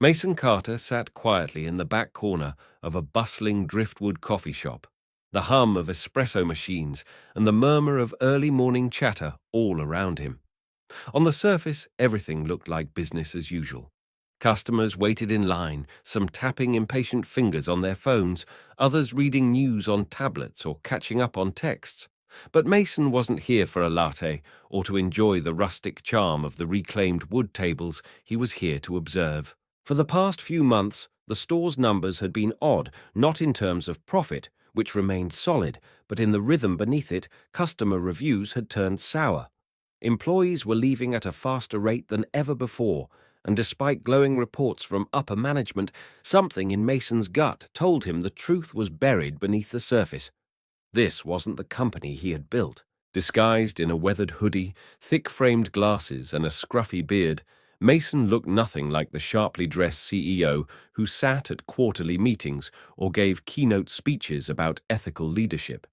Mason Carter sat quietly in the back corner of a bustling Driftwood coffee shop, the hum of espresso machines and the murmur of early morning chatter all around him. On the surface, everything looked like business as usual. Customers waited in line, some tapping impatient fingers on their phones, others reading news on tablets or catching up on texts. But Mason wasn't here for a latte or to enjoy the rustic charm of the reclaimed wood tables. He was here to observe. For the past few months, the store's numbers had been odd, not in terms of profit, which remained solid, but in the rhythm beneath it. Customer reviews had turned sour. Employees were leaving at a faster rate than ever before, and despite glowing reports from upper management, something in Mason's gut told him the truth was buried beneath the surface. This wasn't the company he had built. Disguised in a weathered hoodie, thick-framed glasses, and a scruffy beard, Mason looked nothing like the sharply dressed CEO who sat at quarterly meetings or gave keynote speeches about ethical leadership.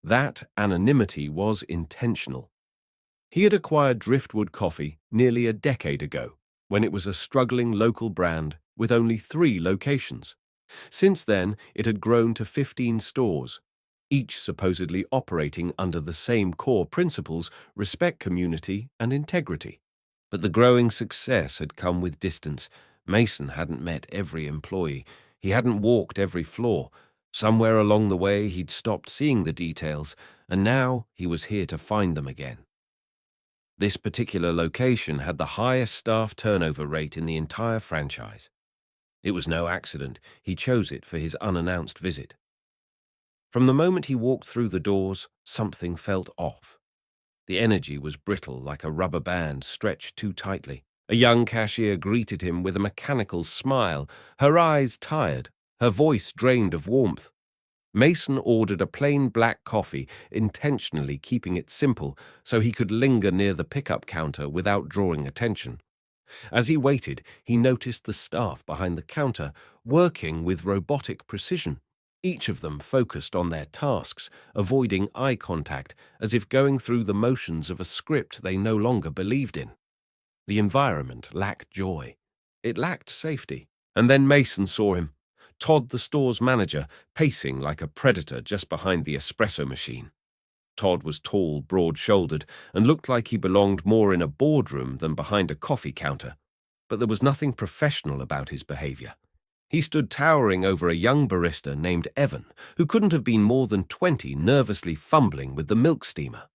That anonymity was intentional. He had acquired Driftwood Coffee nearly a decade ago, when it was a struggling local brand with only 3 locations. Since then, it had grown to 15 stores, each supposedly operating under the same core principles: respect community and integrity. But the growing success had come with distance. Mason hadn't met every employee. He hadn't walked every floor. Somewhere along the way, he'd stopped seeing the details, and now he was here to find them again. This particular location had the highest staff turnover rate in the entire franchise. It was no accident. He chose it for his unannounced visit. From the moment he walked through the doors, something felt off. The energy was brittle, like a rubber band stretched too tightly. A young cashier greeted him with a mechanical smile, her eyes tired, her voice drained of warmth. Mason ordered a plain black coffee, intentionally keeping it simple so he could linger near the pickup counter without drawing attention. As he waited, he noticed the staff behind the counter working with robotic precision. Each of them focused on their tasks, avoiding eye contact, as if going through the motions of a script they no longer believed in. The environment lacked joy. It lacked safety. And then Mason saw him, Todd, the store's manager, pacing like a predator just behind the espresso machine. Todd was tall, broad-shouldered, and looked like he belonged more in a boardroom than behind a coffee counter. But there was nothing professional about his behavior. He stood towering over a young barista named Evan, who couldn't have been more than 20, nervously fumbling with the milk steamer.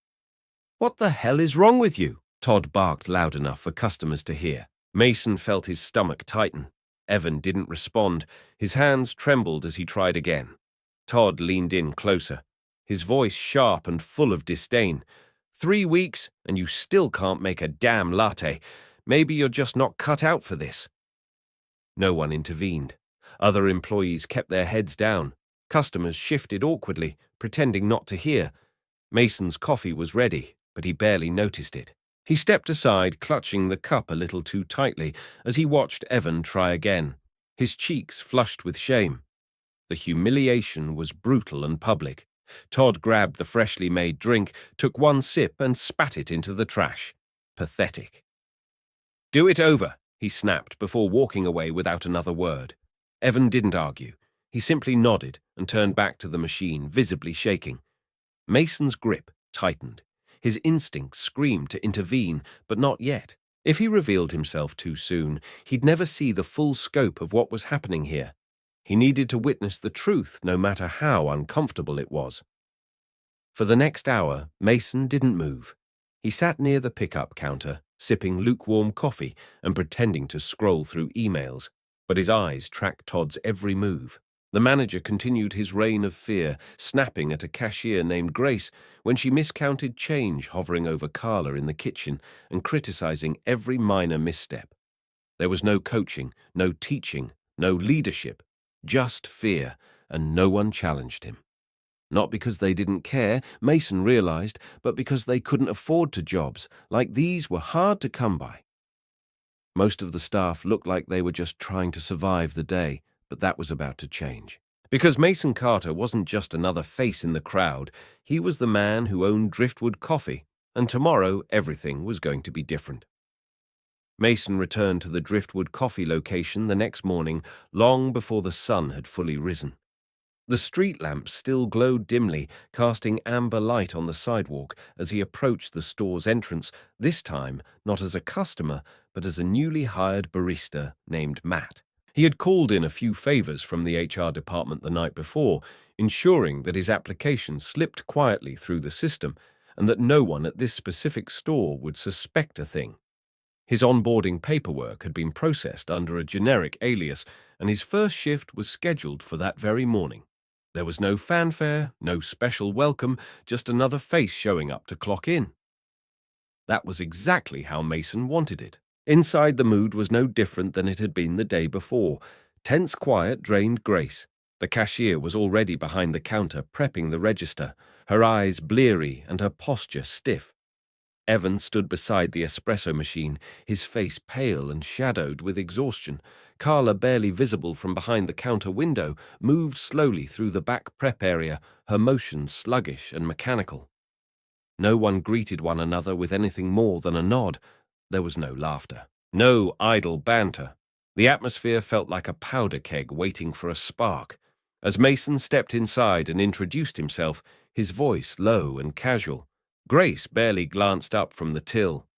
"What the hell is wrong with you?" Todd barked loud enough for customers to hear. Mason felt his stomach tighten. Evan didn't respond. His hands trembled as he tried again. Todd leaned in closer, his voice sharp and full of disdain. 3 weeks, and you still can't make a damn latte. Maybe you're just not cut out for this." No one intervened. Other employees kept their heads down. Customers shifted awkwardly, pretending not to hear. Mason's coffee was ready, but he barely noticed it. He stepped aside, clutching the cup a little too tightly as he watched Evan try again, his cheeks flushed with shame. The humiliation was brutal and public. Todd grabbed the freshly made drink, took one sip, and spat it into the trash. Pathetic. "Do it over," he snapped before walking away without another word. Evan didn't argue. He simply nodded and turned back to the machine, visibly shaking. Mason's grip tightened. His instincts screamed to intervene, but not yet. If he revealed himself too soon, he'd never see the full scope of what was happening here. He needed to witness the truth, no matter how uncomfortable it was. For the next hour, Mason didn't move. He sat near the pickup counter, sipping lukewarm coffee and pretending to scroll through emails, but his eyes tracked Todd's every move. The manager continued his reign of fear, snapping at a cashier named Grace when she miscounted change hovering over Carla in the kitchen and criticizing every minor misstep. There was no coaching, no teaching, no leadership, just fear, and no one challenged him. Not because they didn't care, Mason realized, but because they couldn't afford to. Jobs like these were hard to come by. Most of the staff looked like they were just trying to survive the day, but that was about to change. Because Mason Carter wasn't just another face in the crowd, he was the man who owned Driftwood Coffee, and tomorrow everything was going to be different. Mason returned to the Driftwood Coffee location the next morning, long before the sun had fully risen. The street lamps still glowed dimly, casting amber light on the sidewalk as he approached the store's entrance, this time not as a customer, but as a newly hired barista named Matt. He had called in a few favors from the HR department the night before, ensuring that his application slipped quietly through the system and that no one at this specific store would suspect a thing. His onboarding paperwork had been processed under a generic alias, and his first shift was scheduled for that very morning. There was no fanfare, no special welcome, just another face showing up to clock in. That was exactly how Mason wanted it. Inside, the mood was no different than it had been the day before. Tense quiet drained Grace. The cashier was already behind the counter, prepping the register, her eyes bleary and her posture stiff. Evan stood beside the espresso machine, his face pale and shadowed with exhaustion. Carla, barely visible from behind the counter window, moved slowly through the back prep area, her motions sluggish and mechanical. No one greeted one another with anything more than a nod. There was no laughter, no idle banter. The atmosphere felt like a powder keg waiting for a spark. As Mason stepped inside and introduced himself, his voice low and casual, Grace barely glanced up from the till.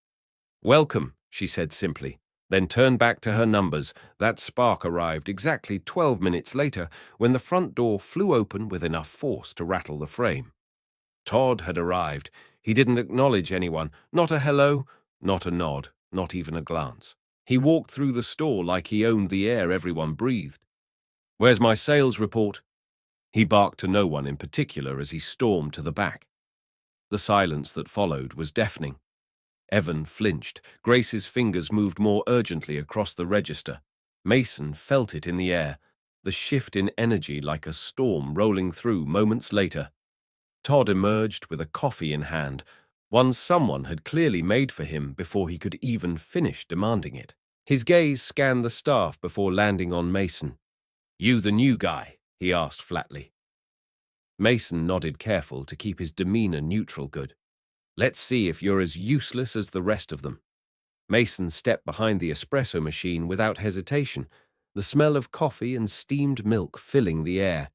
"Welcome," she said simply, then turned back to her numbers. That spark arrived exactly 12 minutes later when the front door flew open with enough force to rattle the frame. Todd had arrived. He didn't acknowledge anyone, not a hello, not a nod, not even a glance. He walked through the store like he owned the air everyone breathed. "Where's my sales report?" He barked to no one in particular as he stormed to the back. The silence that followed was deafening. Evan flinched. Grace's fingers moved more urgently across the register. Mason felt it in the air, the shift in energy like a storm rolling through moments later. Todd emerged with a coffee in hand, one someone had clearly made for him before he could even finish demanding it. His gaze scanned the staff before landing on Mason. "You the new guy?" he asked flatly. Mason nodded, careful to keep his demeanor neutral good. "Let's see if you're as useless as the rest of them." Mason stepped behind the espresso machine without hesitation, the smell of coffee and steamed milk filling the air.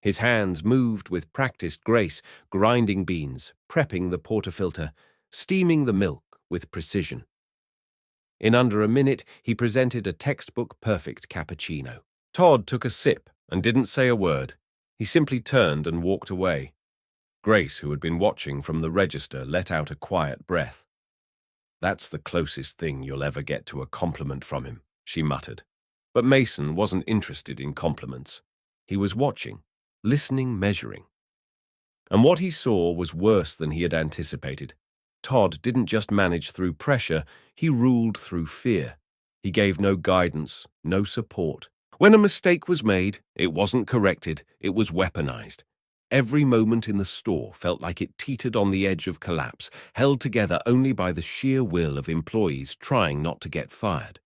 His hands moved with practiced grace, grinding beans, prepping the portafilter, steaming the milk with precision. In under a minute, he presented a textbook-perfect cappuccino. Todd took a sip and didn't say a word. He simply turned and walked away. Grace, who had been watching from the register, let out a quiet breath. "That's the closest thing you'll ever get to a compliment from him," she muttered. But Mason wasn't interested in compliments. He was watching, listening, measuring. And what he saw was worse than he had anticipated. Todd didn't just manage through pressure, he ruled through fear. He gave no guidance, no support. When a mistake was made, it wasn't corrected, it was weaponized. Every moment in the store felt like it teetered on the edge of collapse, held together only by the sheer will of employees trying not to get fired.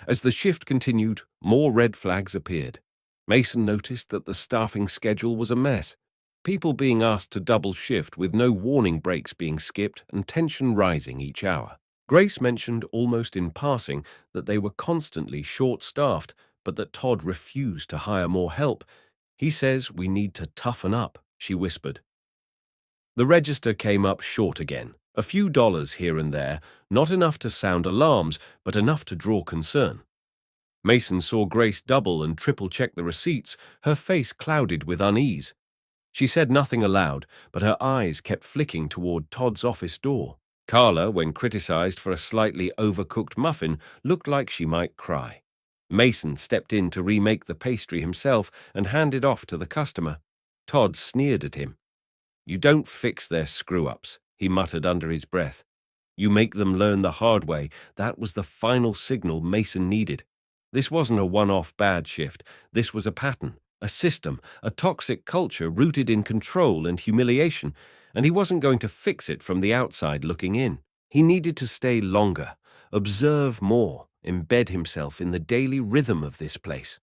As the shift continued, more red flags appeared. Mason noticed that the staffing schedule was a mess. People being asked to double shift with no warning breaks being skipped and tension rising each hour. Grace mentioned almost in passing that they were constantly short-staffed, but that Todd refused to hire more help. "He says we need to toughen up," she whispered. The register came up short again, a few dollars here and there, not enough to sound alarms, but enough to draw concern. Mason saw Grace double and triple-check the receipts, her face clouded with unease. She said nothing aloud, but her eyes kept flicking toward Todd's office door. Carla, when criticized for a slightly overcooked muffin, looked like she might cry. Mason stepped in to remake the pastry himself and hand it off to the customer. Todd sneered at him. "You don't fix their screw-ups," he muttered under his breath. "You make them learn the hard way." That was the final signal Mason needed. This wasn't a one-off bad shift. This was a pattern, a system, a toxic culture rooted in control and humiliation, and he wasn't going to fix it from the outside looking in. He needed to stay longer, observe more, embed himself in the daily rhythm of this place.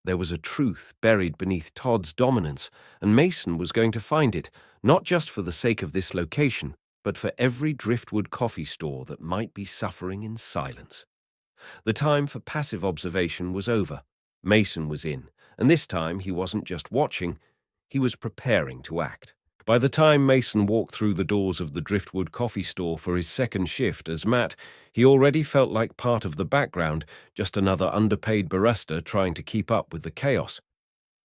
There was a truth buried beneath Todd's dominance, and Mason was going to find it, not just for the sake of this location, but for every Driftwood coffee store that might be suffering in silence. The time for passive observation was over. Mason was in, and this time he wasn't just watching, he was preparing to act. By the time Mason walked through the doors of the Driftwood Coffee store for his second shift as Matt, he already felt like part of the background, just another underpaid barista trying to keep up with the chaos.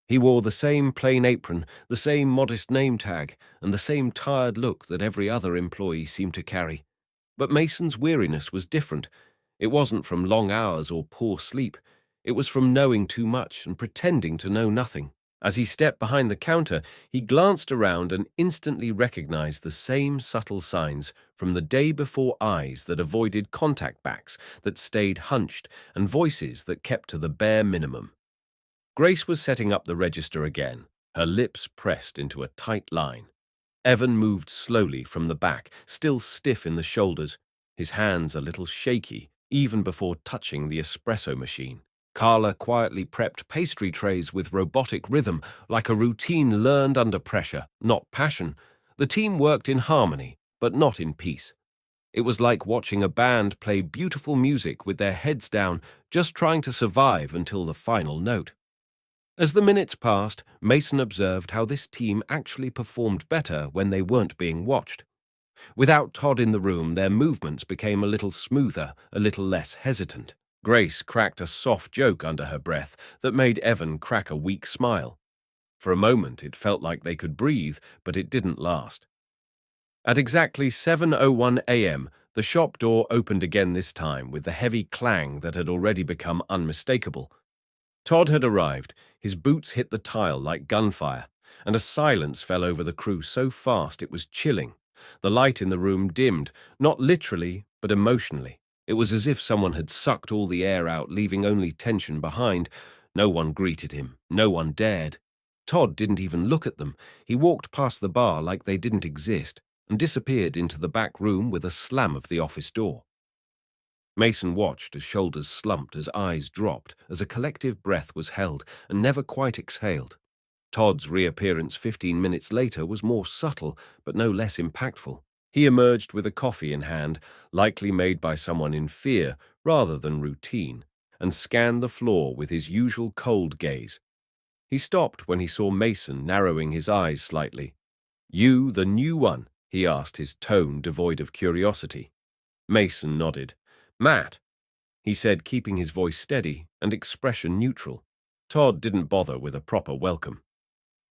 He wore the same plain apron, the same modest name tag, and the same tired look that every other employee seemed to carry. But Mason's weariness was different. It wasn't from long hours or poor sleep. It was from knowing too much and pretending to know nothing. As he stepped behind the counter, he glanced around and instantly recognized the same subtle signs from the day before: eyes that avoided contact backs, that stayed hunched, and voices that kept to the bare minimum. Grace was setting up the register again, her lips pressed into a tight line. Evan moved slowly from the back, still stiff in the shoulders, his hands a little shaky, even before touching the espresso machine. Carla quietly prepped pastry trays with robotic rhythm, like a routine learned under pressure, not passion. The team worked in harmony, but not in peace. It was like watching a band play beautiful music with their heads down, just trying to survive until the final note. As the minutes passed, Mason observed how this team actually performed better when they weren't being watched. Without Todd in the room, their movements became a little smoother, a little less hesitant. Grace cracked a soft joke under her breath that made Evan crack a weak smile. For a moment, it felt like they could breathe, but it didn't last. At exactly 7:01 a.m., the shop door opened again, this time with the heavy clang that had already become unmistakable. Todd had arrived, his boots hit the tile like gunfire, and a silence fell over the crew so fast it was chilling. The light in the room dimmed, not literally, but emotionally. It was as if someone had sucked all the air out, leaving only tension behind. No one greeted him, no one dared. Todd didn't even look at them. He walked past the bar like they didn't exist, and disappeared into the back room with a slam of the office door. Mason watched as shoulders slumped, as eyes dropped, as a collective breath was held and never quite exhaled. Todd's reappearance 15 minutes later was more subtle, but no less impactful. He emerged with a coffee in hand, likely made by someone in fear rather than routine, and scanned the floor with his usual cold gaze. He stopped when he saw Mason, narrowing his eyes slightly. "You, the new one?" he asked, his tone devoid of curiosity. Mason nodded. "Matt," he said, keeping his voice steady and expression neutral. Todd didn't bother with a proper welcome.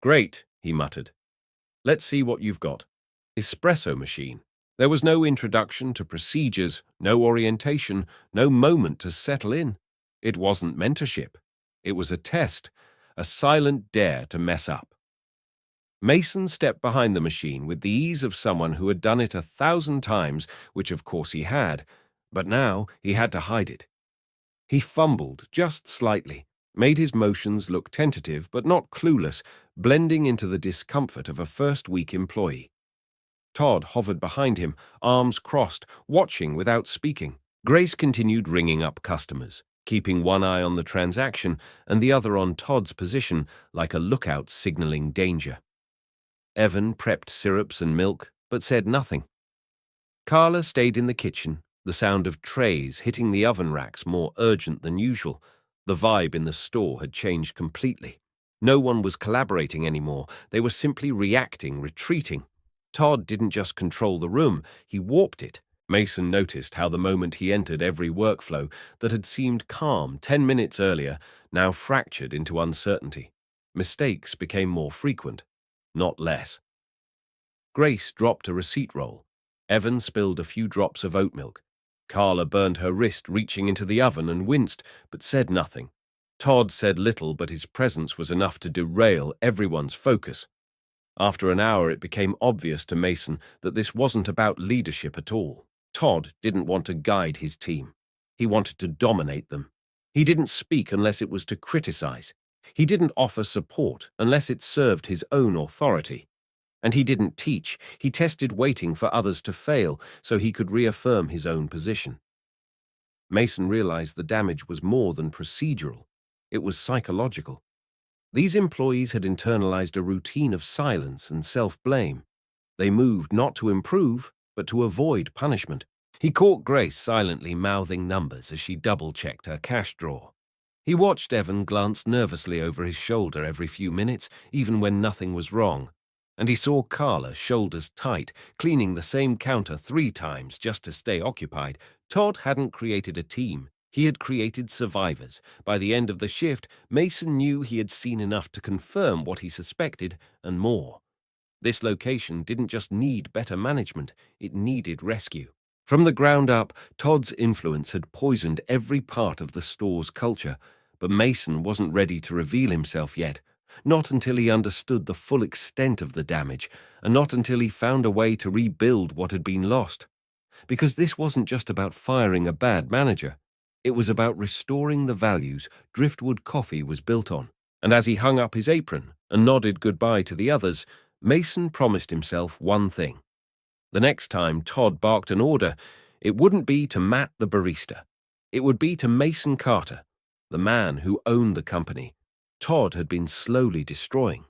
"Great," he muttered. "Let's see what you've got." Espresso machine. There was no introduction to procedures, no orientation, no moment to settle in. It wasn't mentorship. It was a test, a silent dare to mess up. Mason stepped behind the machine with the ease of someone who had done it 1,000 times, which of course he had, but now he had to hide it. He fumbled just slightly, made his motions look tentative but not clueless, blending into the discomfort of a first-week employee. Todd hovered behind him, arms crossed, watching without speaking. Grace continued ringing up customers, keeping one eye on the transaction and the other on Todd's position like a lookout signaling danger. Evan prepped syrups and milk, but said nothing. Carla stayed in the kitchen, the sound of trays hitting the oven racks more urgent than usual. The vibe in the store had changed completely. No one was collaborating anymore. They were simply reacting, retreating. Todd didn't just control the room, he warped it. Mason noticed how the moment he entered, every workflow that had seemed calm 10 minutes earlier now fractured into uncertainty. Mistakes became more frequent, not less. Grace dropped a receipt roll. Evan spilled a few drops of oat milk. Carla burned her wrist reaching into the oven and winced, but said nothing. Todd said little, but his presence was enough to derail everyone's focus. After an hour, it became obvious to Mason that this wasn't about leadership at all. Todd didn't want to guide his team. He wanted to dominate them. He didn't speak unless it was to criticize. He didn't offer support unless it served his own authority. And he didn't teach. He tested, waiting for others to fail so he could reaffirm his own position. Mason realized the damage was more than procedural. It was psychological. These employees had internalized a routine of silence and self-blame. They moved not to improve, but to avoid punishment. He caught Grace silently mouthing numbers as she double-checked her cash drawer. He watched Evan glance nervously over his shoulder every few minutes, even when nothing was wrong. And he saw Carla, shoulders tight, cleaning the same counter 3 times just to stay occupied. Todd hadn't created a team. He had created survivors. By the end of the shift, Mason knew he had seen enough to confirm what he suspected and more. This location didn't just need better management, it needed rescue. From the ground up, Todd's influence had poisoned every part of the store's culture, but Mason wasn't ready to reveal himself yet. Not until he understood the full extent of the damage, and not until he found a way to rebuild what had been lost. Because this wasn't just about firing a bad manager. It was about restoring the values Driftwood Coffee was built on. And as he hung up his apron and nodded goodbye to the others, Mason promised himself one thing. The next time Todd barked an order, it wouldn't be to Matt the barista. It would be to Mason Carter, the man who owned the company Todd had been slowly destroying.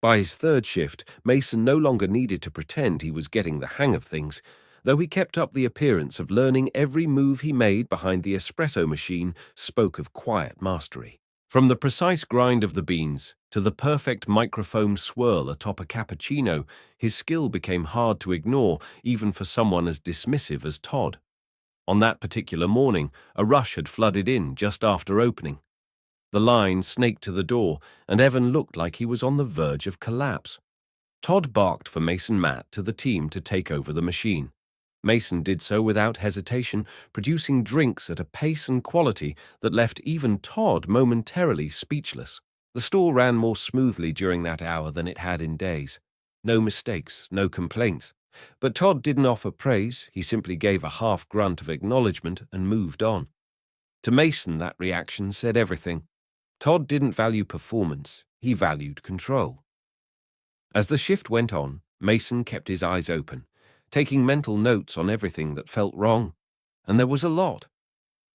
By his third shift, Mason no longer needed to pretend he was getting the hang of things, though he kept up the appearance of learning. Every move he made behind the espresso machine spoke of quiet mastery. From the precise grind of the beans to the perfect microfoam swirl atop a cappuccino, his skill became hard to ignore even for someone as dismissive as Todd. On that particular morning, a rush had flooded in just after opening. The line snaked to the door, and Evan looked like he was on the verge of collapse. Todd barked for Mason Matt to the team to take over the machine. Mason did so without hesitation, producing drinks at a pace and quality that left even Todd momentarily speechless. The store ran more smoothly during that hour than it had in days. No mistakes, no complaints. But Todd didn't offer praise, he simply gave a half grunt of acknowledgement and moved on. To Mason, that reaction said everything. Todd didn't value performance, he valued control. As the shift went on, Mason kept his eyes open, taking mental notes on everything that felt wrong. And there was a lot.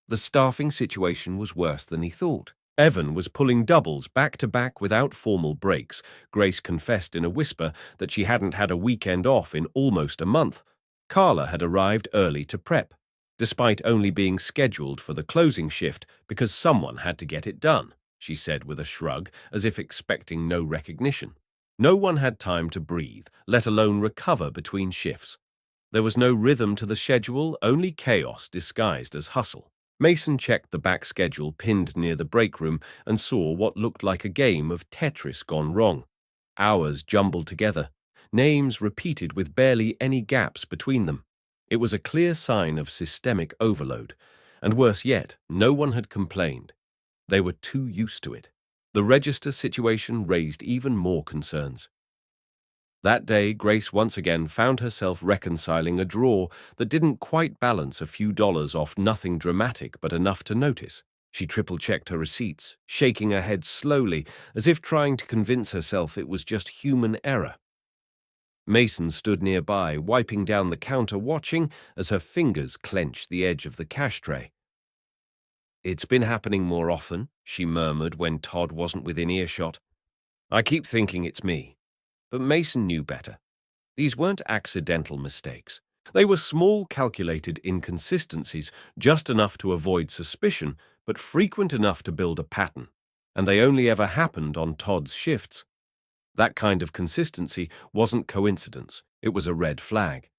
The staffing situation was worse than he thought. Evan was pulling doubles back to back without formal breaks. Grace confessed in a whisper that she hadn't had a weekend off in almost a month. Carla had arrived early to prep, despite only being scheduled for the closing shift because someone had to get it done, she said with a shrug, as if expecting no recognition. No one had time to breathe, let alone recover between shifts. There was no rhythm to the schedule, only chaos disguised as hustle. Mason checked the back schedule pinned near the break room and saw what looked like a game of Tetris gone wrong. Hours jumbled together, names repeated with barely any gaps between them. It was a clear sign of systemic overload, and worse yet, no one had complained. They were too used to it. The register situation raised even more concerns. That day, Grace once again found herself reconciling a drawer that didn't quite balance a few dollars off, nothing dramatic but enough to notice. She triple-checked her receipts, shaking her head slowly, as if trying to convince herself it was just human error. Mason stood nearby, wiping down the counter, watching as her fingers clenched the edge of the cash tray. "It's been happening more often," she murmured when Todd wasn't within earshot. "I keep thinking it's me." But Mason knew better. These weren't accidental mistakes. They were small, calculated inconsistencies, just enough to avoid suspicion, but frequent enough to build a pattern. And they only ever happened on Todd's shifts. That kind of consistency wasn't coincidence. It was a red flag.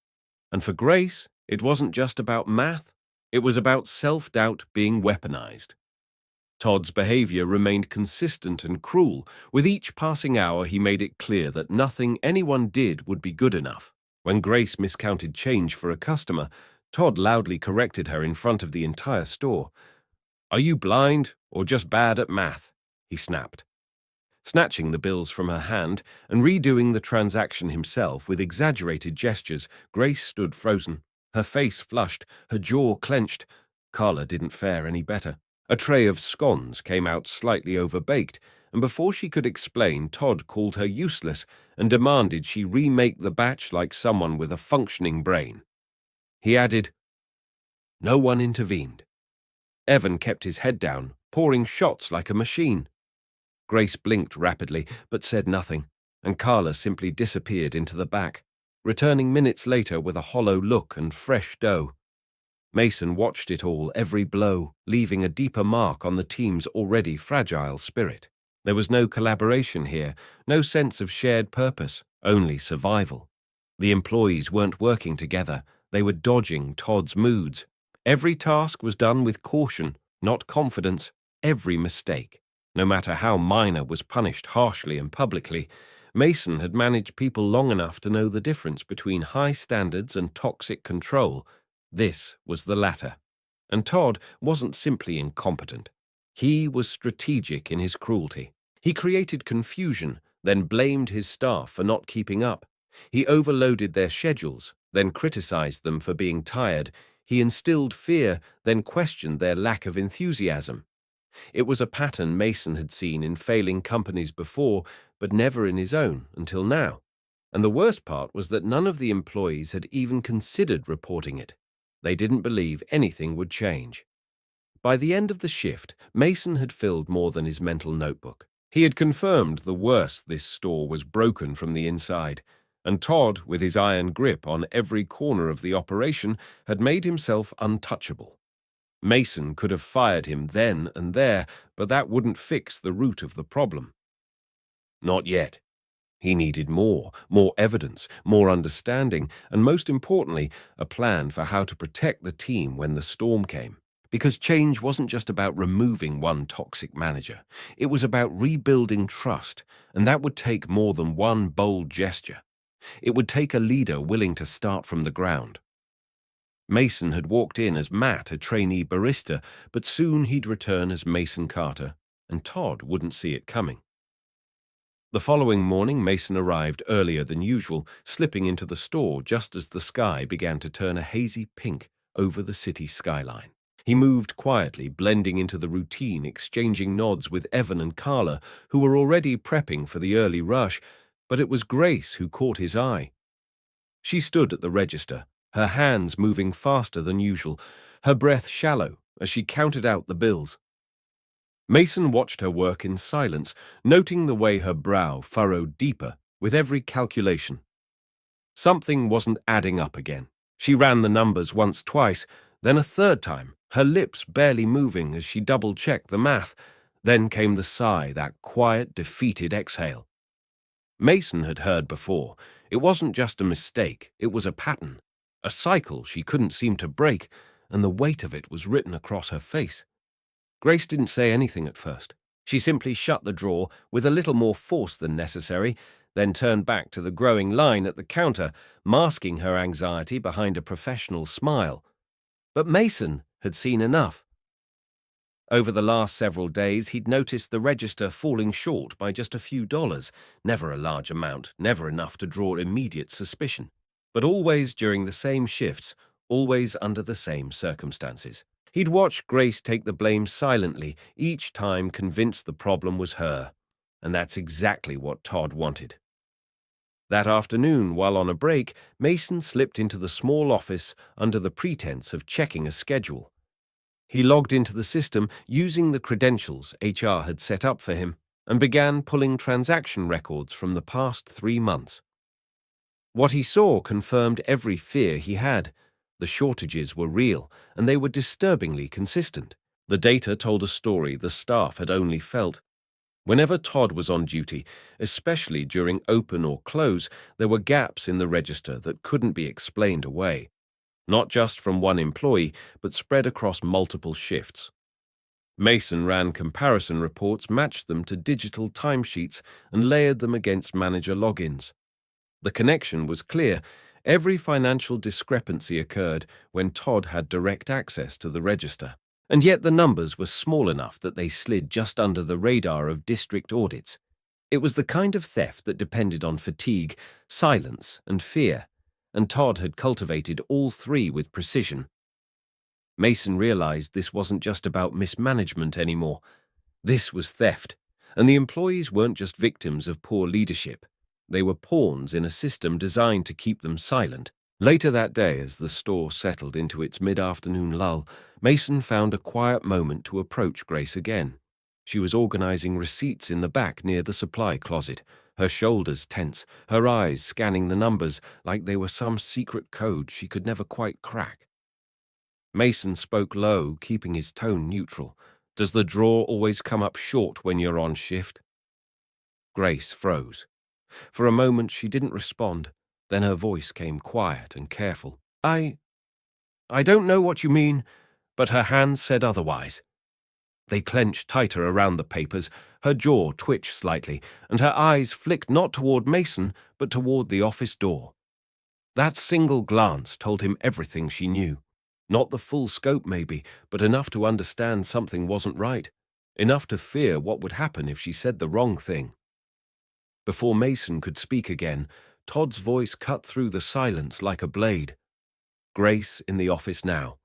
And for Grace, it wasn't just about math. It was about self-doubt being weaponized. Todd's behavior remained consistent and cruel. With each passing hour, he made it clear that nothing anyone did would be good enough. When Grace miscounted change for a customer, Todd loudly corrected her in front of the entire store. "Are you blind or just bad at math?" he snapped. Snatching the bills from her hand and redoing the transaction himself with exaggerated gestures, Grace stood frozen. Her face flushed, her jaw clenched. Carla didn't fare any better. A tray of scones came out slightly overbaked, and before she could explain, Todd called her useless and demanded she remake the batch like someone with a functioning brain. He added, "No one intervened." Evan kept his head down, pouring shots like a machine. Grace blinked rapidly, but said nothing, and Carla simply disappeared into the back, returning minutes later with a hollow look and fresh dough. Mason watched it all, every blow, leaving a deeper mark on the team's already fragile spirit. There was no collaboration here, no sense of shared purpose, only survival. The employees weren't working together, they were dodging Todd's moods. Every task was done with caution, not confidence. Every mistake, no matter how minor, was punished harshly and publicly. Mason had managed people long enough to know the difference between high standards and toxic control. This was the latter. And Todd wasn't simply incompetent. He was strategic in his cruelty. He created confusion, then blamed his staff for not keeping up. He overloaded their schedules, then criticized them for being tired. He instilled fear, then questioned their lack of enthusiasm. It was a pattern Mason had seen in failing companies before, but never in his own until now. And the worst part was that none of the employees had even considered reporting it. They didn't believe anything would change. By the end of the shift, Mason had filled more than his mental notebook. He had confirmed the worst: this store was broken from the inside, and Todd, with his iron grip on every corner of the operation, had made himself untouchable. Mason could have fired him then and there, but that wouldn't fix the root of the problem. Not yet. He needed more evidence, more understanding, and most importantly, a plan for how to protect the team when the storm came. Because change wasn't just about removing one toxic manager. It was about rebuilding trust, and that would take more than one bold gesture. It would take a leader willing to start from the ground. Mason had walked in as Matt, a trainee barista, but soon he'd return as Mason Carter, and Todd wouldn't see it coming. The following morning, Mason arrived earlier than usual, slipping into the store just as the sky began to turn a hazy pink over the city skyline. He moved quietly, blending into the routine, exchanging nods with Evan and Carla, who were already prepping for the early rush, but it was Grace who caught his eye. She stood at the register, her hands moving faster than usual, her breath shallow as she counted out the bills. Mason watched her work in silence, noting the way her brow furrowed deeper with every calculation. Something wasn't adding up again. She ran the numbers once, twice, then a third time, her lips barely moving as she double-checked the math. Then came the sigh, that quiet, defeated exhale. Mason had heard before. It wasn't just a mistake, it was a pattern, a cycle she couldn't seem to break, and the weight of it was written across her face. Grace didn't say anything at first. She simply shut the drawer with a little more force than necessary, then turned back to the growing line at the counter, masking her anxiety behind a professional smile. But Mason had seen enough. Over the last several days, he'd noticed the register falling short by just a few dollars, never a large amount, never enough to draw immediate suspicion, but always during the same shifts, always under the same circumstances. He'd watched Grace take the blame silently, each time convinced the problem was her, and that's exactly what Todd wanted. That afternoon, while on a break, Mason slipped into the small office under the pretense of checking a schedule. He logged into the system using the credentials HR had set up for him and began pulling transaction records from the past 3 months. What he saw confirmed every fear he had. The shortages were real, and they were disturbingly consistent. The data told a story the staff had only felt. Whenever Todd was on duty, especially during open or close, there were gaps in the register that couldn't be explained away. Not just from one employee, but spread across multiple shifts. Mason ran comparison reports, matched them to digital timesheets, and layered them against manager logins. The connection was clear. Every financial discrepancy occurred when Todd had direct access to the register. And yet the numbers were small enough that they slid just under the radar of district audits. It was the kind of theft that depended on fatigue, silence, and fear, and Todd had cultivated all three with precision. Mason realized this wasn't just about mismanagement anymore. This was theft, and the employees weren't just victims of poor leadership. They were pawns in a system designed to keep them silent. Later that day, as the store settled into its mid-afternoon lull, Mason found a quiet moment to approach Grace again. She was organizing receipts in the back near the supply closet, her shoulders tense, her eyes scanning the numbers like they were some secret code she could never quite crack. Mason spoke low, keeping his tone neutral. Does the drawer always come up short when you're on shift? Grace froze. For a moment she didn't respond, then her voice came quiet and careful. I don't know what you mean, but her hands said otherwise. They clenched tighter around the papers, her jaw twitched slightly, and her eyes flicked not toward Mason, but toward the office door. That single glance told him everything she knew. Not the full scope, maybe, but enough to understand something wasn't right. Enough to fear what would happen if she said the wrong thing. Before Mason could speak again, Todd's voice cut through the silence like a blade. Grace in the office now.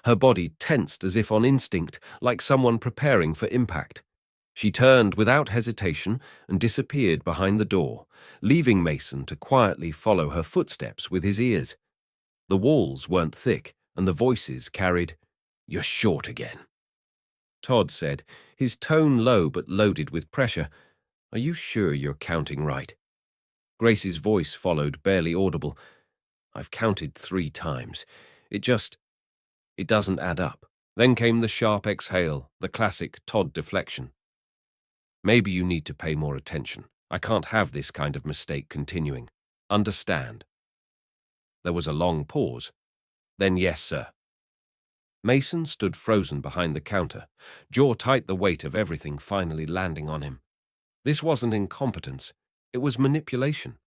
Her body tensed as if on instinct, like someone preparing for impact. She turned without hesitation and disappeared behind the door, leaving Mason to quietly follow her footsteps with his ears. The walls weren't thick, and the voices carried, "You're short again." Todd said, his tone low but loaded with pressure, "Are you sure you're counting right?" Grace's voice followed, barely audible. "I've counted 3 times. It doesn't add up." Then came the sharp exhale, the classic Todd deflection. "Maybe you need to pay more attention. I can't have this kind of mistake continuing. Understand?" There was a long pause. Then, "Yes, sir." Mason stood frozen behind the counter, jaw tight, the weight of everything finally landing on him. This wasn't incompetence, it was manipulation.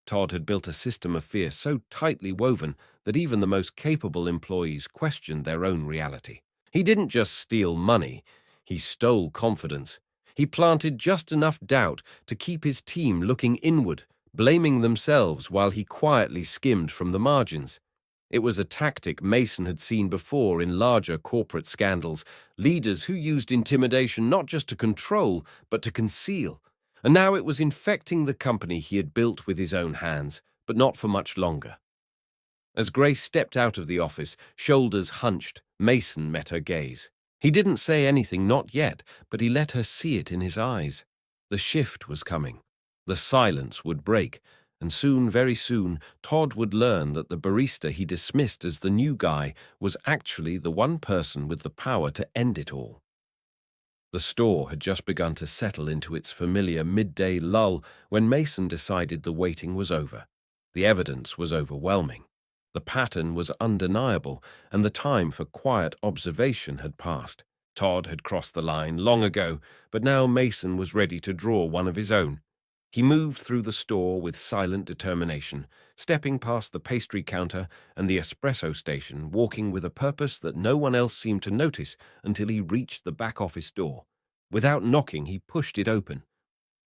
Todd had built a system of fear so tightly woven that even the most capable employees questioned their own reality. He didn't just steal money, he stole confidence. He planted just enough doubt to keep his team looking inward, blaming themselves while he quietly skimmed from the margins. It was a tactic Mason had seen before in larger corporate scandals, leaders who used intimidation not just to control, but to conceal. And now it was infecting the company he had built with his own hands, but not for much longer. As Grace stepped out of the office, shoulders hunched, Mason met her gaze. He didn't say anything, not yet, but he let her see it in his eyes. The shift was coming. The silence would break, and soon, very soon, Todd would learn that the barista he dismissed as the new guy was actually the one person with the power to end it all. The store had just begun to settle into its familiar midday lull when Mason decided the waiting was over. The evidence was overwhelming. The pattern was undeniable, and the time for quiet observation had passed. Todd had crossed the line long ago, but now Mason was ready to draw one of his own. He moved through the store with silent determination, stepping past the pastry counter and the espresso station, walking with a purpose that no one else seemed to notice until he reached the back office door. Without knocking, he pushed it open.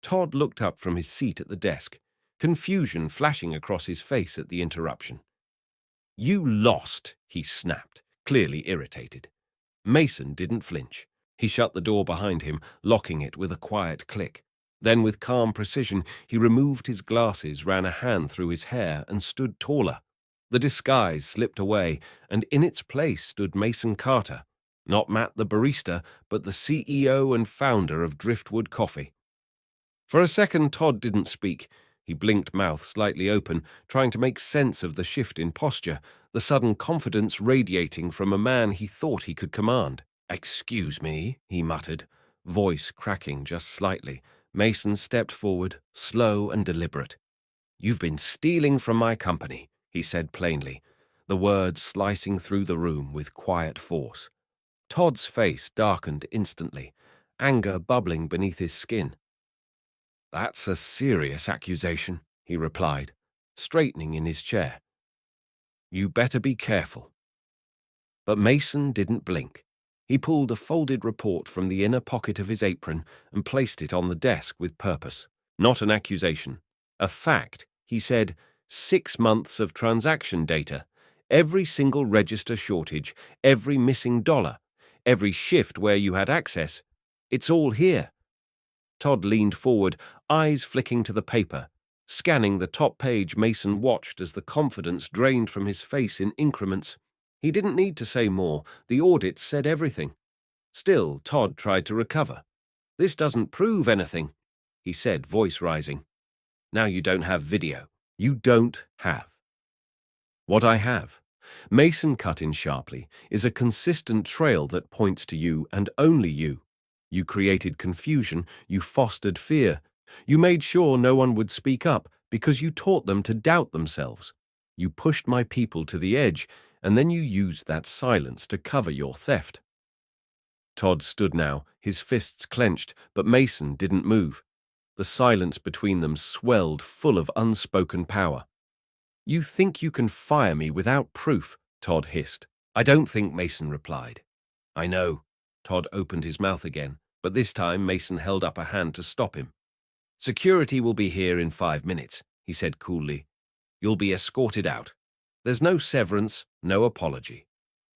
Todd looked up from his seat at the desk, confusion flashing across his face at the interruption. "You lost," he snapped, clearly irritated. Mason didn't flinch. He shut the door behind him, locking it with a quiet click. Then, with calm precision, he removed his glasses, ran a hand through his hair, and stood taller. The disguise slipped away, and in its place stood Mason Carter, not Matt the barista, but the CEO and founder of Driftwood Coffee. For a second, Todd didn't speak. He blinked, mouth slightly open, trying to make sense of the shift in posture, the sudden confidence radiating from a man he thought he could command. "Excuse me," he muttered, voice cracking just slightly. Mason stepped forward, slow and deliberate. "You've been stealing from my company," he said plainly, the words slicing through the room with quiet force. Todd's face darkened instantly, anger bubbling beneath his skin. "That's a serious accusation," he replied, straightening in his chair. "You better be careful." But Mason didn't blink. He pulled a folded report from the inner pocket of his apron and placed it on the desk with purpose. Not an accusation. A fact. He said, 6 months of transaction data. Every single register shortage, every missing dollar, every shift where you had access. It's all here. Todd leaned forward, eyes flicking to the paper. Scanning the top page, Mason watched as the confidence drained from his face in increments. He didn't need to say more. The audit said everything. Still, Todd tried to recover. "This doesn't prove anything," he said, voice rising. "Now you don't have video." "You don't have what I have," Mason cut in sharply is a consistent trail that points to you and only you. You created confusion, you fostered fear. You made sure no one would speak up because you taught them to doubt themselves. You pushed my people to the edge, and then you used that silence to cover your theft. Todd stood now, his fists clenched, but Mason didn't move. The silence between them swelled, full of unspoken power. "You think you can fire me without proof," Todd hissed. "I don't think," Mason replied. "I know." Todd opened his mouth again, but this time Mason held up a hand to stop him. "Security will be here in 5 minutes," he said coolly. "You'll be escorted out. There's no severance, no apology.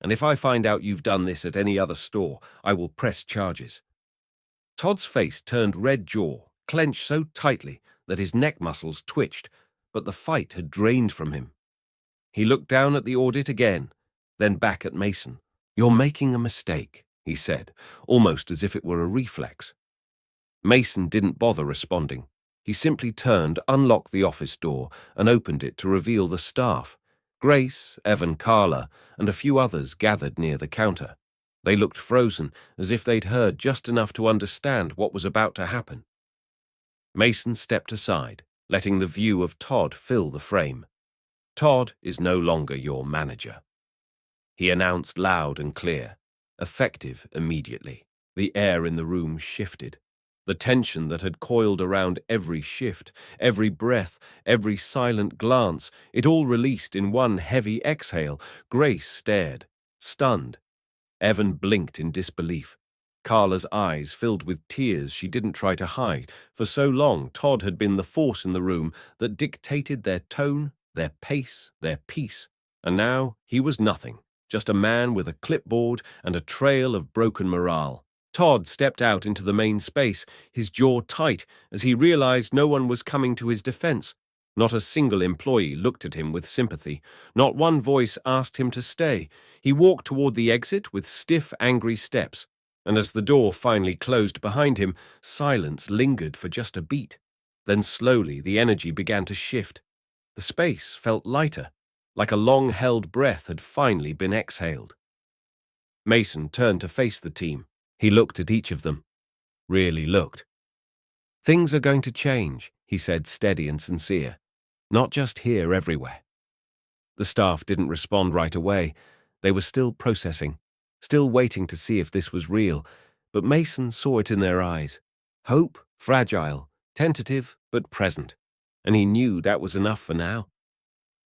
And if I find out you've done this at any other store, I will press charges." Todd's face turned red jaw, clenched so tightly that his neck muscles twitched, but the fight had drained from him. He looked down at the audit again, then back at Mason. "You're making a mistake," he said, almost as if it were a reflex. Mason didn't bother responding. He simply turned, unlocked the office door, and opened it to reveal the staff. Grace, Evan, Carla, and a few others gathered near the counter. They looked frozen, as if they'd heard just enough to understand what was about to happen. Mason stepped aside, letting the view of Todd fill the frame. "Todd is no longer your manager," he announced loud and clear, effective immediately. The air in the room shifted. The tension that had coiled around every shift, every breath, every silent glance, it all released in one heavy exhale. Grace stared, stunned. Evan blinked in disbelief. Carla's eyes filled with tears she didn't try to hide. For so long, Todd had been the force in the room that dictated their tone, their pace, their peace. And now he was nothing, just a man with a clipboard and a trail of broken morale. Todd stepped out into the main space, his jaw tight, as he realized no one was coming to his defense. Not a single employee looked at him with sympathy. Not one voice asked him to stay. He walked toward the exit with stiff, angry steps. And as the door finally closed behind him, silence lingered for just a beat. Then slowly the energy began to shift. The space felt lighter, like a long-held breath had finally been exhaled. Mason turned to face the team. He looked at each of them. Really looked. "Things are going to change," he said, steady and sincere. "Not just here, everywhere." The staff didn't respond right away. They were still processing, still waiting to see if this was real, but Mason saw it in their eyes. Hope, fragile, tentative, but present. And he knew that was enough for now.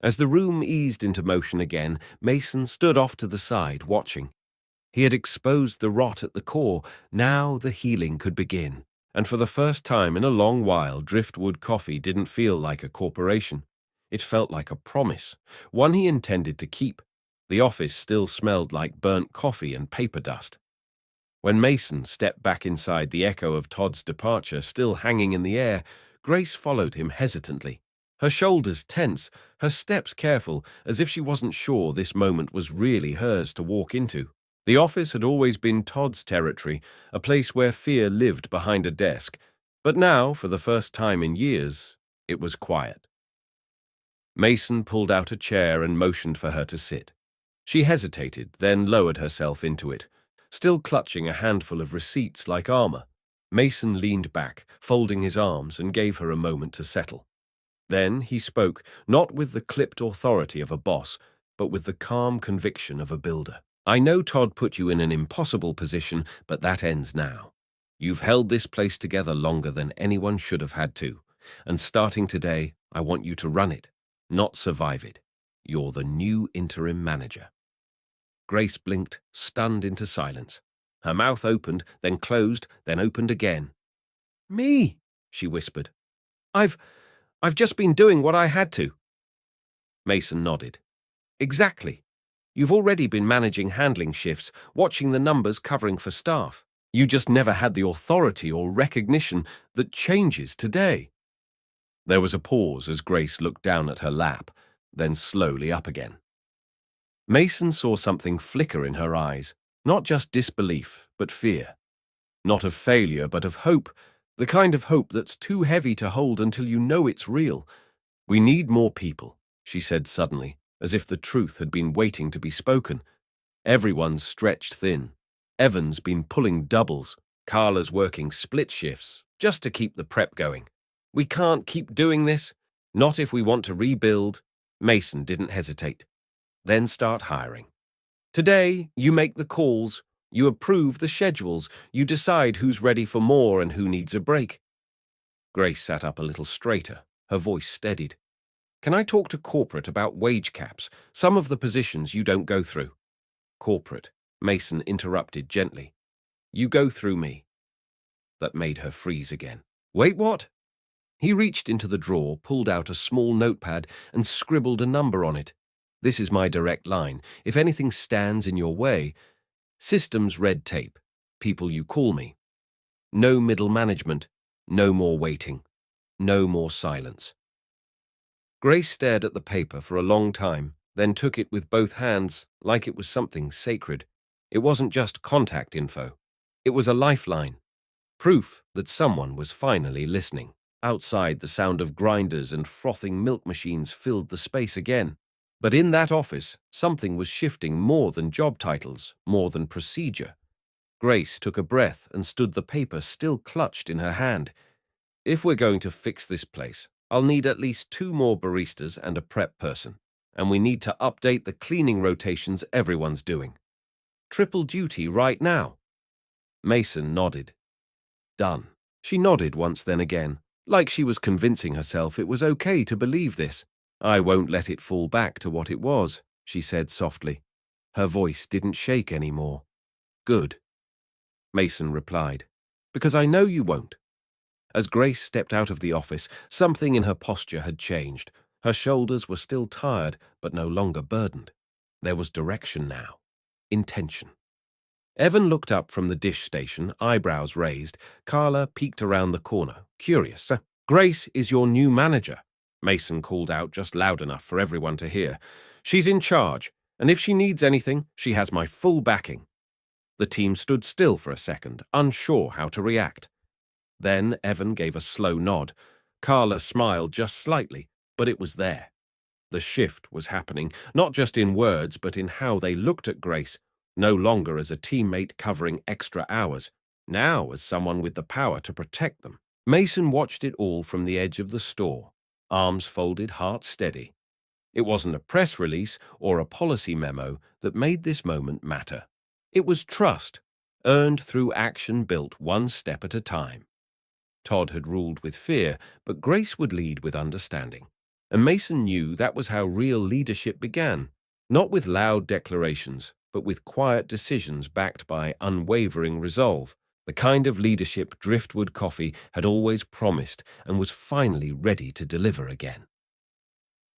As the room eased into motion again, Mason stood off to the side, watching. He had exposed the rot at the core. Now the healing could begin. And for the first time in a long while, Driftwood Coffee didn't feel like a corporation. It felt like a promise, one he intended to keep. The office still smelled like burnt coffee and paper dust. When Mason stepped back inside, the echo of Todd's departure still hanging in the air, Grace followed him hesitantly. Her shoulders tense, her steps careful, as if she wasn't sure this moment was really hers to walk into. The office had always been Todd's territory, a place where fear lived behind a desk. But now, for the first time in years, it was quiet. Mason pulled out a chair and motioned for her to sit. She hesitated, then lowered herself into it, still clutching a handful of receipts like armor. Mason leaned back, folding his arms, and gave her a moment to settle. Then he spoke, not with the clipped authority of a boss, but with the calm conviction of a builder. "I know Todd put you in an impossible position, but that ends now. You've held this place together longer than anyone should have had to, and starting today, I want you to run it, not survive it. You're the new interim manager." Grace blinked, stunned into silence. Her mouth opened, then closed, then opened again. "Me?" she whispered. I've just been doing what I had to." Mason nodded. "Exactly. You've already been managing handling shifts, watching the numbers, covering for staff. You just never had the authority or recognition that changes today." There was a pause as Grace looked down at her lap, then slowly up again. Mason saw something flicker in her eyes, not just disbelief, but fear. Not of failure, but of hope, the kind of hope that's too heavy to hold until you know it's real. "We need more people," she said suddenly, as if the truth had been waiting to be spoken. Everyone's stretched thin. Evan's been pulling doubles. Carla's working split shifts, just to keep the prep going. We can't keep doing this. Not if we want to rebuild. Mason didn't hesitate. Then start hiring. Today, you make the calls, you approve the schedules, you decide who's ready for more and who needs a break. Grace sat up a little straighter, her voice steadied. Can I talk to corporate about wage caps, some of the positions you don't go through? Corporate, Mason interrupted gently. You go through me. That made her freeze again. Wait, what? He reached into the drawer, pulled out a small notepad, and scribbled a number on it. This is my direct line. If anything stands in your way, systems red tape, people you call me. No middle management, no more waiting, no more silence. Grace stared at the paper for a long time, then took it with both hands like it was something sacred. It wasn't just contact info. It was a lifeline. Proof that someone was finally listening. Outside, the sound of grinders and frothing milk machines filled the space again. But in that office, something was shifting more than job titles, more than procedure. Grace took a breath and stood the paper still clutched in her hand. If we're going to fix this place, I'll need at least 2 more baristas and a prep person. And we need to update the cleaning rotations everyone's doing. Triple duty right now. Mason nodded. Done. She nodded once then again, like she was convincing herself it was okay to believe this. I won't let it fall back to what it was, she said softly. Her voice didn't shake anymore. Good. Mason replied, because I know you won't. As Grace stepped out of the office, something in her posture had changed. Her shoulders were still tired, but no longer burdened. There was direction now. Intention. Evan looked up from the dish station, eyebrows raised. Carla peeked around the corner, curious. Grace is your new manager, Mason called out just loud enough for everyone to hear. She's in charge, and if she needs anything, she has my full backing. The team stood still for a second, unsure how to react. Then Evan gave a slow nod. Carla smiled just slightly, but it was there. The shift was happening, not just in words, but in how they looked at Grace, no longer as a teammate covering extra hours, now as someone with the power to protect them. Mason watched it all from the edge of the store, arms folded, heart steady. It wasn't a press release or a policy memo that made this moment matter. It was trust, earned through action built one step at a time. Todd had ruled with fear, but Grace would lead with understanding. And Mason knew that was how real leadership began, not with loud declarations, but with quiet decisions backed by unwavering resolve, the kind of leadership Driftwood Coffee had always promised and was finally ready to deliver again.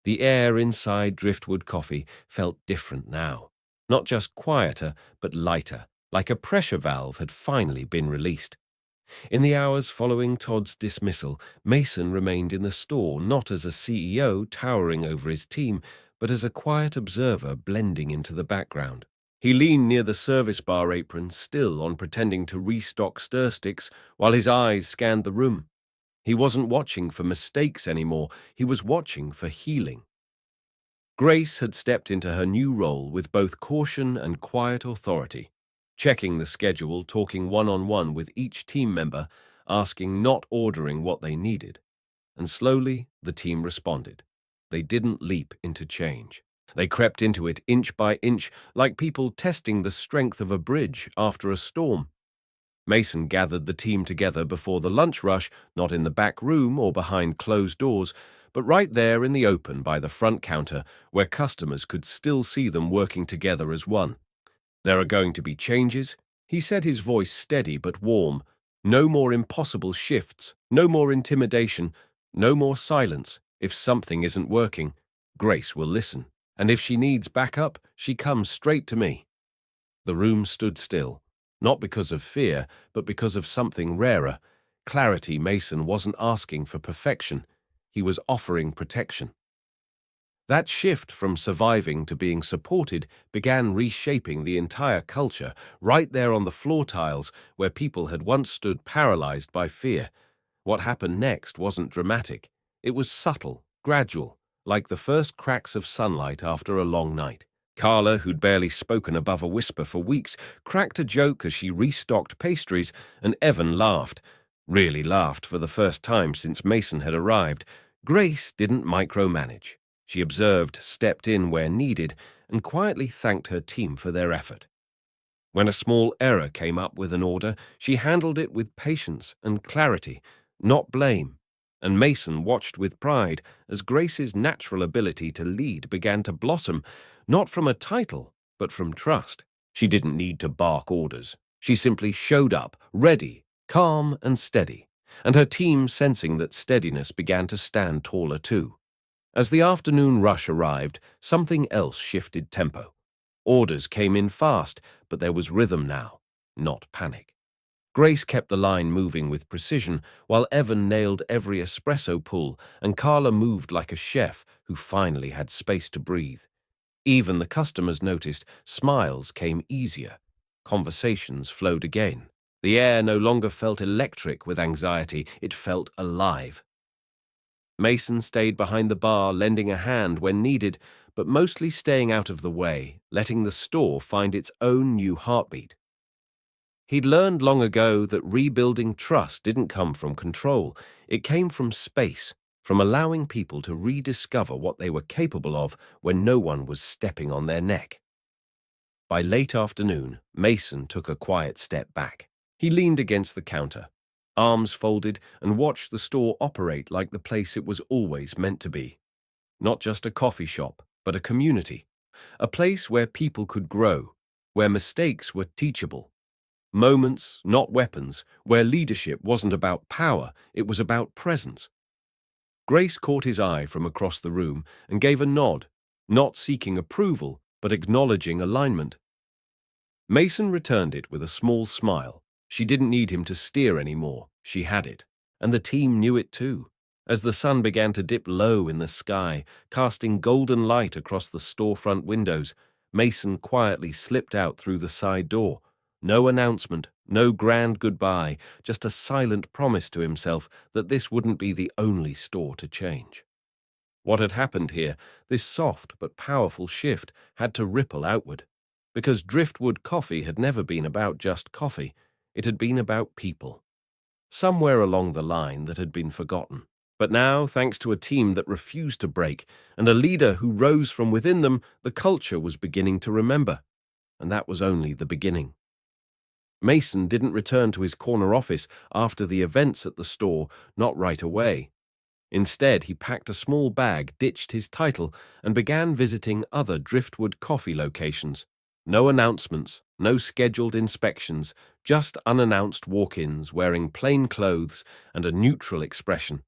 The air inside Driftwood Coffee felt different now, not just quieter, but lighter, like a pressure valve had finally been released. In the hours following Todd's dismissal, Mason remained in the store not as a CEO towering over his team, but as a quiet observer blending into the background. He leaned near the service bar apron, still on pretending to restock stir sticks, while his eyes scanned the room. He wasn't watching for mistakes anymore, he was watching for healing. Grace had stepped into her new role with both caution and quiet authority, checking the schedule, talking one-on-one with each team member, asking, not ordering what they needed. And slowly, the team responded. They didn't leap into change. They crept into it inch by inch, like people testing the strength of a bridge after a storm. Mason gathered the team together before the lunch rush, not in the back room or behind closed doors, but right there in the open by the front counter, where customers could still see them working together as one. There are going to be changes, he said, his voice steady but warm. No more impossible shifts, no more intimidation, no more silence. If something isn't working, Grace will listen. And if she needs backup, she comes straight to me. The room stood still, not because of fear, but because of something rarer. Clarity. Mason wasn't asking for perfection. He was offering protection. That shift from surviving to being supported began reshaping the entire culture, right there on the floor tiles where people had once stood paralyzed by fear. What happened next wasn't dramatic. It was subtle, gradual. like the first cracks of sunlight after a long night. Carla, who'd barely spoken above a whisper for weeks, cracked a joke as she restocked pastries, and Evan laughed. Really laughed for the first time since Mason had arrived. Grace didn't micromanage. She observed, stepped in where needed, and quietly thanked her team for their effort. When a small error came up with an order, she handled it with patience and clarity, not blame. And Mason watched with pride as Grace's natural ability to lead began to blossom, not from a title, but from trust. She didn't need to bark orders. She simply showed up, ready, calm and steady, and her team, sensing that steadiness, began to stand taller too. As the afternoon rush arrived, something else shifted tempo. Orders came in fast, but there was rhythm now, not panic. Grace kept the line moving with precision, while Evan nailed every espresso pull, and Carla moved like a chef who finally had space to breathe. Even the customers noticed. Smiles came easier. Conversations flowed again. The air no longer felt electric with anxiety, it felt alive. Mason stayed behind the bar, lending a hand when needed, but mostly staying out of the way, letting the store find its own new heartbeat. He'd learned long ago that rebuilding trust didn't come from control. It came from space, from allowing people to rediscover what they were capable of when no one was stepping on their neck. By late afternoon, Mason took a quiet step back. He leaned against the counter, arms folded, and watched the store operate like the place it was always meant to be. Not just a coffee shop, but a community. A place where people could grow, where mistakes were teachable. Moments, not weapons, where leadership wasn't about power, it was about presence. Grace caught his eye from across the room and gave a nod, not seeking approval, but acknowledging alignment. Mason returned it with a small smile. She didn't need him to steer anymore. She had it. And the team knew it too. As the sun began to dip low in the sky, casting golden light across the storefront windows, Mason quietly slipped out through the side door. No announcement, no grand goodbye, just a silent promise to himself that this wouldn't be the only store to change. What had happened here, this soft but powerful shift, had to ripple outward. Because Driftwood Coffee had never been about just coffee, it had been about people. Somewhere along the line that had been forgotten. But now, thanks to a team that refused to break, and a leader who rose from within them, the culture was beginning to remember. And that was only the beginning. Mason didn't return to his corner office after the events at the store, not right away. Instead, he packed a small bag, ditched his title, and began visiting other Driftwood Coffee locations. No announcements, no scheduled inspections, just unannounced walk-ins wearing plain clothes and a neutral expression.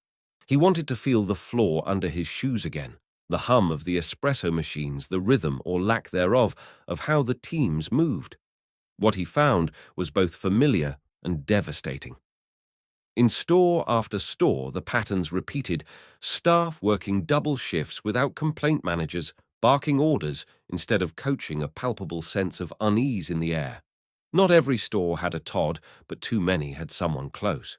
He wanted to feel the floor under his shoes again, the hum of the espresso machines, the rhythm or lack thereof of how the teams moved. What he found was both familiar and devastating. In store after store, the patterns repeated, staff working double shifts without complaint managers, barking orders instead of coaching, a palpable sense of unease in the air. Not every store had a Todd, but too many had someone close.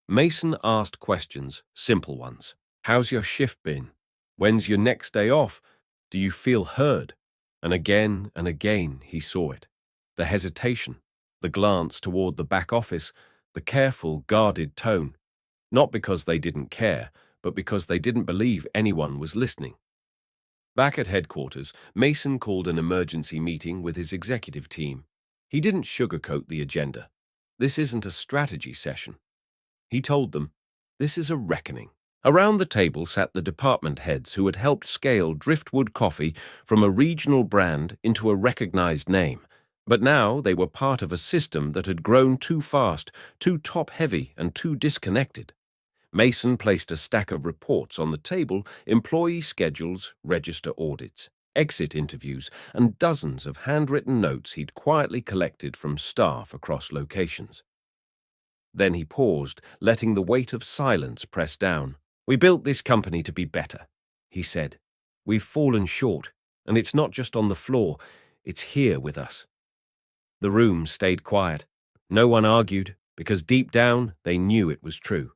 Mason asked questions, simple ones. How's your shift been? When's your next day off? Do you feel heard? And again he saw it. The hesitation, the glance toward the back office, the careful, guarded tone. Not because they didn't care, but because they didn't believe anyone was listening. Back at headquarters, Mason called an emergency meeting with his executive team. He didn't sugarcoat the agenda. This isn't a strategy session. He told them, this is a reckoning. Around the table sat the department heads who had helped scale Driftwood Coffee from a regional brand into a recognized name. But now they were part of a system that had grown too fast, too top-heavy, and too disconnected. Mason placed a stack of reports on the table, employee schedules, register audits, exit interviews, and dozens of handwritten notes he'd quietly collected from staff across locations. Then he paused, letting the weight of silence press down. We built this company to be better, he said. We've fallen short, and it's not just on the floor, it's here with us. The room stayed quiet. No one argued, because deep down they knew it was true.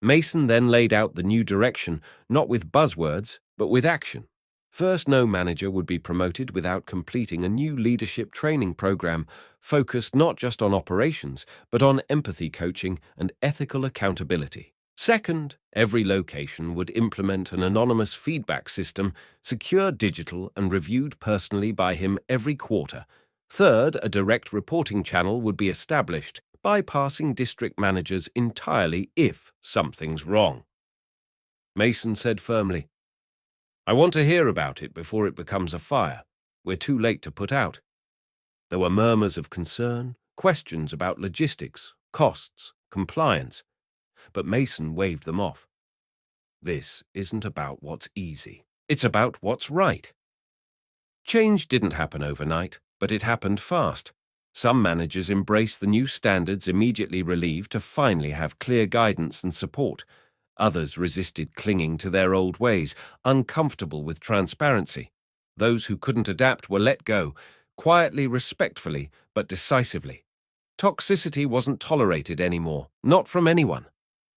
Mason then laid out the new direction, not with buzzwords, but with action. First, no manager would be promoted without completing a new leadership training program focused not just on operations, but on empathy coaching and ethical accountability. Second, every location would implement an anonymous feedback system, secure digital and reviewed personally by him every quarter. Third, a direct reporting channel would be established, bypassing district managers entirely if something's wrong. Mason said firmly, "I want to hear about it before it becomes a fire. We're too late to put out." There were murmurs of concern, questions about logistics, costs, compliance, but Mason waved them off. This isn't about what's easy. It's about what's right. Change didn't happen overnight, but it happened fast. Some managers embraced the new standards immediately relieved to finally have clear guidance and support. Others resisted clinging to their old ways, uncomfortable with transparency. Those who couldn't adapt were let go, quietly, respectfully, but decisively. Toxicity wasn't tolerated anymore, not from anyone.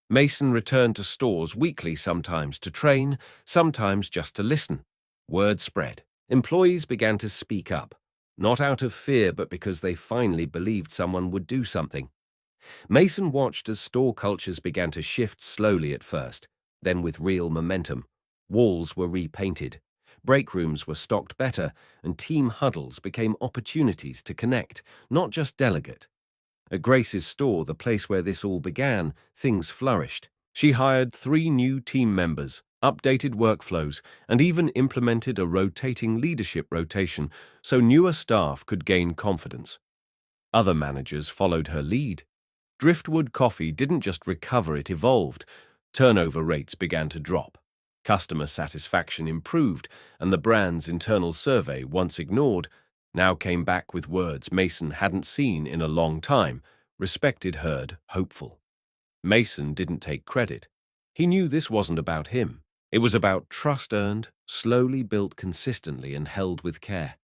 Mason returned to stores weekly sometimes to train, sometimes just to listen. Word spread. Employees began to speak up, not out of fear but because they finally believed someone would do something. Mason watched as store cultures began to shift slowly at first, then with real momentum. Walls were repainted, break rooms were stocked better, and team huddles became opportunities to connect, not just delegate. At Grace's store, the place where this all began, things flourished. She hired 3 new team members, updated workflows, and even implemented a rotating leadership rotation so newer staff could gain confidence. Other managers followed her lead. Driftwood Coffee didn't just recover, it evolved. Turnover rates began to drop. Customer satisfaction improved, and the brand's internal survey, once ignored, now came back with words Mason hadn't seen in a long time: respected, heard, hopeful. Mason didn't take credit. He knew this wasn't about him. It was about trust earned, slowly built consistently and held with care.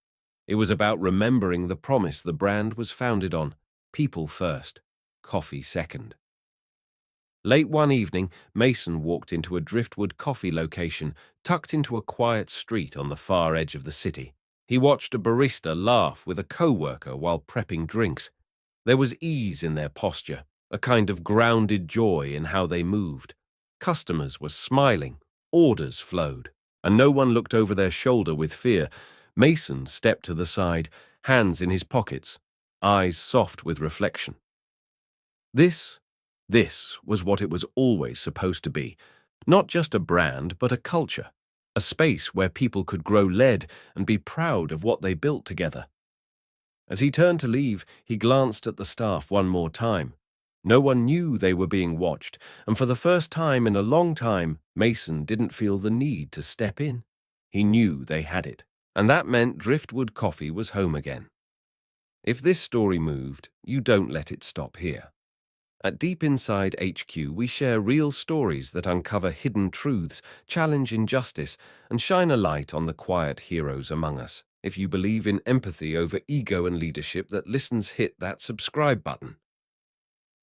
It was about remembering the promise the brand was founded on: people first, coffee second. Late one evening, Mason walked into a Driftwood Coffee location tucked into a quiet street on the far edge of the city. He watched a barista laugh with a co-worker while prepping drinks. There was ease in their posture, a kind of grounded joy in how they moved. Customers were smiling, orders flowed, and no one looked over their shoulder with fear. Mason stepped to the side, hands in his pockets, eyes soft with reflection. This was what it was always supposed to be. Not just a brand, but a culture. A space where people could grow led and be proud of what they built together. As he turned to leave, he glanced at the staff one more time. No one knew they were being watched, and for the first time in a long time, Mason didn't feel the need to step in. He knew they had it, and that meant Driftwood Coffee was home again. If this story moved, you don't let it stop here. At Deep Inside HQ, we share real stories that uncover hidden truths, challenge injustice, and shine a light on the quiet heroes among us. If you believe in empathy over ego and leadership that listens, hit that subscribe button.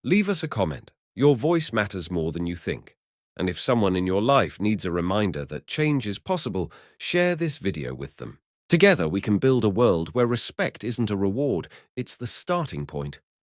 Leave us a comment. Your voice matters more than you think. And if someone in your life needs a reminder that change is possible, share this video with them. Together we can build a world where respect isn't a reward, it's the starting point.